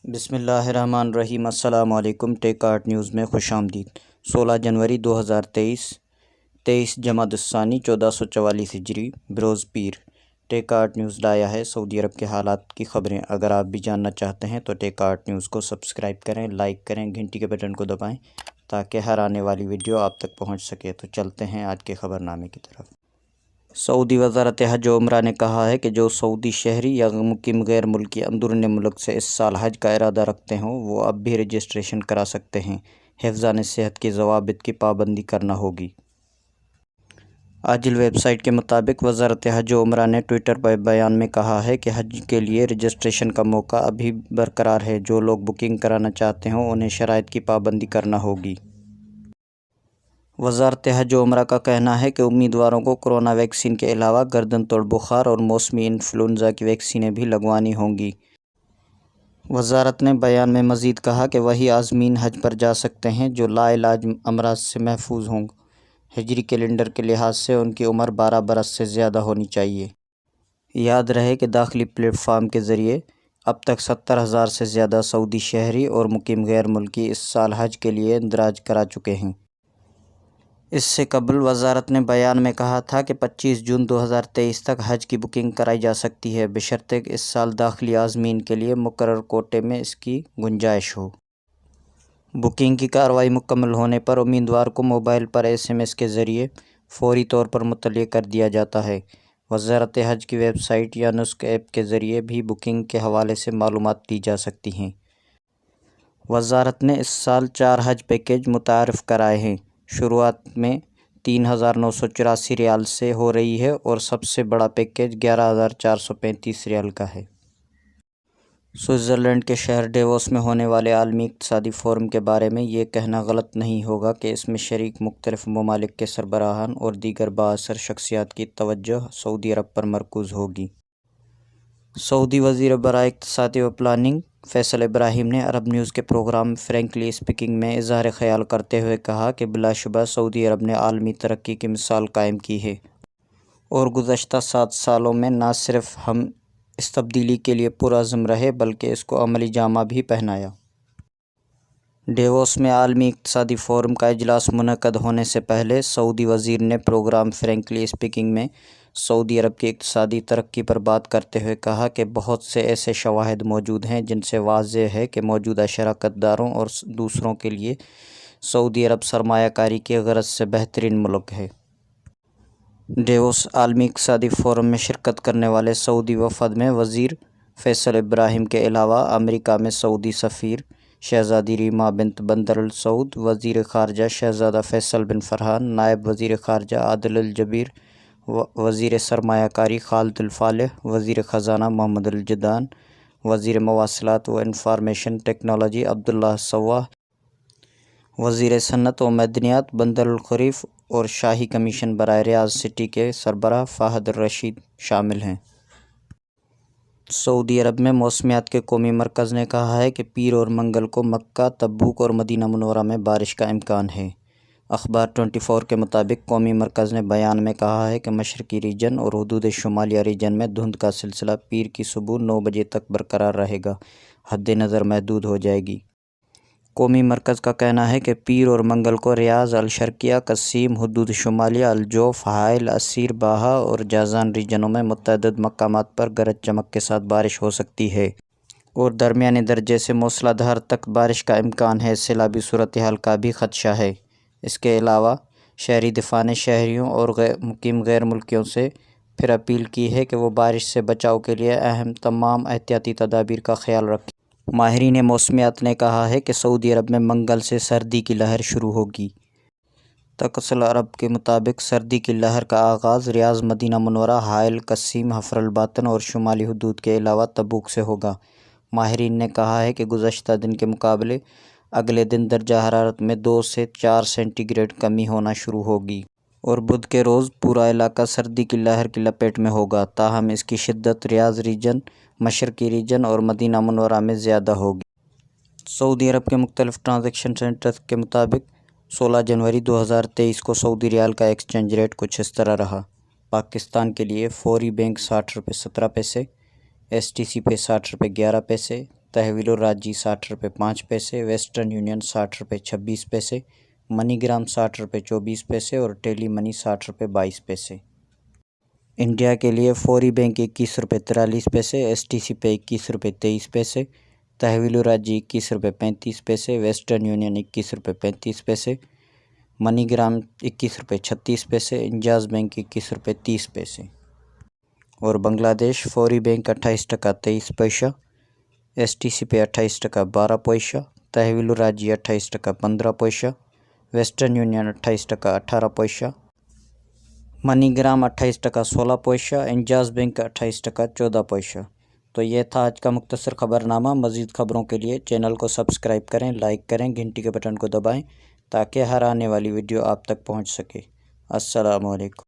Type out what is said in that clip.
بسم اللہ الرحمن الرحیم۔ السلام علیکم۔ ٹیک آرٹ نیوز میں خوش آمدید۔ 16 جنوری 2023 23 جمادی الثانی 1444 ہجری بروز پیر۔ ٹیک آرٹ نیوز لایا ہے سعودی عرب کے حالات کی خبریں۔ اگر آپ بھی جاننا چاہتے ہیں تو ٹیک آرٹ نیوز کو سبسکرائب کریں، لائک کریں، گھنٹی کے بٹن کو دبائیں تاکہ ہر آنے والی ویڈیو آپ تک پہنچ سکے۔ تو چلتے ہیں آج کے خبر نامے کی طرف۔ سعودی وزارت حج و عمرہ نے کہا ہے کہ جو سعودی شہری یا مقیم غیر ملکی اندرون ملک سے اس سال حج کا ارادہ رکھتے ہوں وہ اب بھی رجسٹریشن کرا سکتے ہیں۔ حفظان صحت کی ضوابط کی پابندی کرنا ہوگی۔ عاجل ویب سائٹ کے مطابق وزارت حج و عمرہ نے ٹویٹر پر بیان میں کہا ہے کہ حج کے لیے رجسٹریشن کا موقع ابھی برقرار ہے۔ جو لوگ بکنگ کرانا چاہتے ہوں انہیں شرائط کی پابندی کرنا ہوگی۔ وزارت حج و عمرہ کا کہنا ہے کہ امیدواروں کو کورونا ویکسین کے علاوہ گردن توڑ بخار اور موسمی انفلوئنزا کی ویکسینیں بھی لگوانی ہوں گی۔ وزارت نے بیان میں مزید کہا کہ وہی عازمین حج پر جا سکتے ہیں جو لا علاج امراض سے محفوظ ہوں۔ ہجری کیلنڈر کے لحاظ سے ان کی عمر 12 برس سے زیادہ ہونی چاہیے۔ یاد رہے کہ داخلی پلیٹ فارم کے ذریعے اب تک 70,000 سے زیادہ سعودی شہری اور مقیم غیر ملکی اس سال حج کے لیے اندراج کرا چکے ہیں۔ اس سے قبل وزارت نے بیان میں کہا تھا کہ 25 جون 2023 تک حج کی بکنگ کرائی جا سکتی ہے بشرطے کہ اس سال داخلی عازمین کے لیے مقرر کوٹے میں اس کی گنجائش ہو۔ بکنگ کی کارروائی مکمل ہونے پر امیدوار کو موبائل پر SMS کے ذریعے فوری طور پر مطلع کر دیا جاتا ہے۔ وزارت حج کی ویب سائٹ یا نسک ایپ کے ذریعے بھی بکنگ کے حوالے سے معلومات دی جا سکتی ہیں۔ وزارت نے اس سال 4 حج پیکیج متعارف کرائے ہیں۔ شروعات میں 3,984 ریال سے ہو رہی ہے اور سب سے بڑا پیکیج 11,435 ریال کا ہے۔ سوئٹزرلینڈ کے شہر ڈیووس میں ہونے والے عالمی اقتصادی فورم کے بارے میں یہ کہنا غلط نہیں ہوگا کہ اس میں شریک مختلف ممالک کے سربراہان اور دیگر بااثر شخصیات کی توجہ سعودی عرب پر مرکوز ہوگی۔ سعودی وزیر برائے اقتصاد و پلاننگ فیصل ابراہیم نے عرب نیوز کے پروگرام فرینکلی اسپیکنگ میں اظہار خیال کرتے ہوئے کہا کہ بلا شبہ سعودی عرب نے عالمی ترقی کی مثال قائم کی ہے اور گزشتہ 7 سالوں میں نہ صرف ہم اس تبدیلی کے لیے پرعزم رہے بلکہ اس کو عملی جامہ بھی پہنایا۔ ڈیووس میں عالمی اقتصادی فورم کا اجلاس منعقد ہونے سے پہلے سعودی وزیر نے پروگرام فرینکلی اسپیکنگ میں سعودی عرب کی اقتصادی ترقی پر بات کرتے ہوئے کہا کہ بہت سے ایسے شواہد موجود ہیں جن سے واضح ہے کہ موجودہ شراکت داروں اور دوسروں کے لیے سعودی عرب سرمایہ کاری کی غرض سے بہترین ملک ہے۔ ڈیووس عالمی اقتصادی فورم میں شرکت کرنے والے سعودی وفد میں وزیر فیصل ابراہیم کے علاوہ امریکہ میں سعودی سفیر شہزادی ریما بنت بندر السعود، وزیر خارجہ شہزادہ فیصل بن فرحان، نائب وزیر خارجہ عادل الجبیر، وزیر سرمایہ کاری خالد الفالح، وزیر خزانہ محمد الجدان، وزیر مواصلات و انفارمیشن ٹیکنالوجی عبداللہ سواح، وزیر صنعت و معدنیات بندر الخریف اور شاہی کمیشن برائے ریاض سٹی کے سربراہ فہد الرشید شامل ہیں۔ سعودی عرب میں موسمیات کے قومی مرکز نے کہا ہے کہ پیر اور منگل کو مکہ، تبوک اور مدینہ منورہ میں بارش کا امکان ہے۔ اخبار 24 کے مطابق قومی مرکز نے بیان میں کہا ہے کہ مشرقی ریجن اور حدود شمالیہ ریجن میں دھند کا سلسلہ پیر کی صبح 9 بجے تک برقرار رہے گا، حد نظر محدود ہو جائے گی۔ قومی مرکز کا کہنا ہے کہ پیر اور منگل کو ریاض، الشرقیہ، قصیم، حدود شمالیہ، الجوف، حائل، عسیر، باہا اور جازان ریجنوں میں متعدد مقامات پر گرج چمک کے ساتھ بارش ہو سکتی ہے اور درمیانے درجے سے موسلا دھار تک بارش کا امکان ہے۔ سیلابی صورتحال کا بھی خدشہ ہے۔ اس کے علاوہ شہری دفاع نے شہریوں اور مقیم غیر ملکیوں سے پھر اپیل کی ہے کہ وہ بارش سے بچاؤ کے لیے اہم تمام احتیاطی تدابیر کا خیال رکھیں۔ ماہرین موسمیات نے کہا ہے کہ سعودی عرب میں منگل سے سردی کی لہر شروع ہوگی۔ طقس العرب کے مطابق سردی کی لہر کا آغاز ریاض، مدینہ منورہ، حائل، قصیم، حفر الباطن اور شمالی حدود کے علاوہ تبوک سے ہوگا۔ ماہرین نے کہا ہے کہ گزشتہ دن کے مقابلے اگلے دن درجہ حرارت میں 2 سے 4 سینٹی گریڈ کمی ہونا شروع ہوگی اور بدھ کے روز پورا علاقہ سردی کی لہر کی لپیٹ میں ہوگا، تاہم اس کی شدت ریاض ریجن، مشرقی ریجن اور مدینہ منورہ میں زیادہ ہوگی۔ سعودی عرب کے مختلف ٹرانزیکشن سینٹرز کے مطابق 16 جنوری 2023 کو سعودی ریال کا ایکسچینج ریٹ کچھ اس طرح رہا۔ پاکستان کے لیے فوری بینک 60 روپے 17 پیسے، STC پہ 60 روپے 11 پیسے، تحویل الراجی 60 روپے 5 پیسے، ویسٹرن یونین 60 روپے 26 پیسے، منی گرام 60 روپے 24 پیسے اور ٹیلی منی 60 روپے 22 پیسے۔ انڈیا کے لیے فوری بینک 21 روپے 43 پیسے، ایس ٹی سی پے 21 روپے 23 پیسے، تحویل الراجی 21 روپے 35 پیسے، ویسٹرن یونین 21 روپے 35 پیسے، منی گرام 21 روپے 36 پیسے، انجاز بینک 21 روپے 30 پیسے۔ اور بنگلہ دیش فوری بینک 28 ٹکا 23 پیسہ، ایس ٹی سی پے 28 ٹکا 12 پیسہ، تحویل الراجی 28 ٹکا 15 پیسہ، ویسٹرن یونین 28 ٹکا 18 پیسہ، منی گرام 28 ٹکا 16 پیسہ، انجاز بینک 28 ٹکا 14 پیسہ۔ تو یہ تھا آج کا مختصر خبرنامہ۔ مزید خبروں کے لیے چینل کو سبسکرائب کریں، لائک کریں، گھنٹی کے بٹن کو دبائیں تاکہ ہر آنے والی ویڈیو آپ تک پہنچ سکے۔ السلام علیکم۔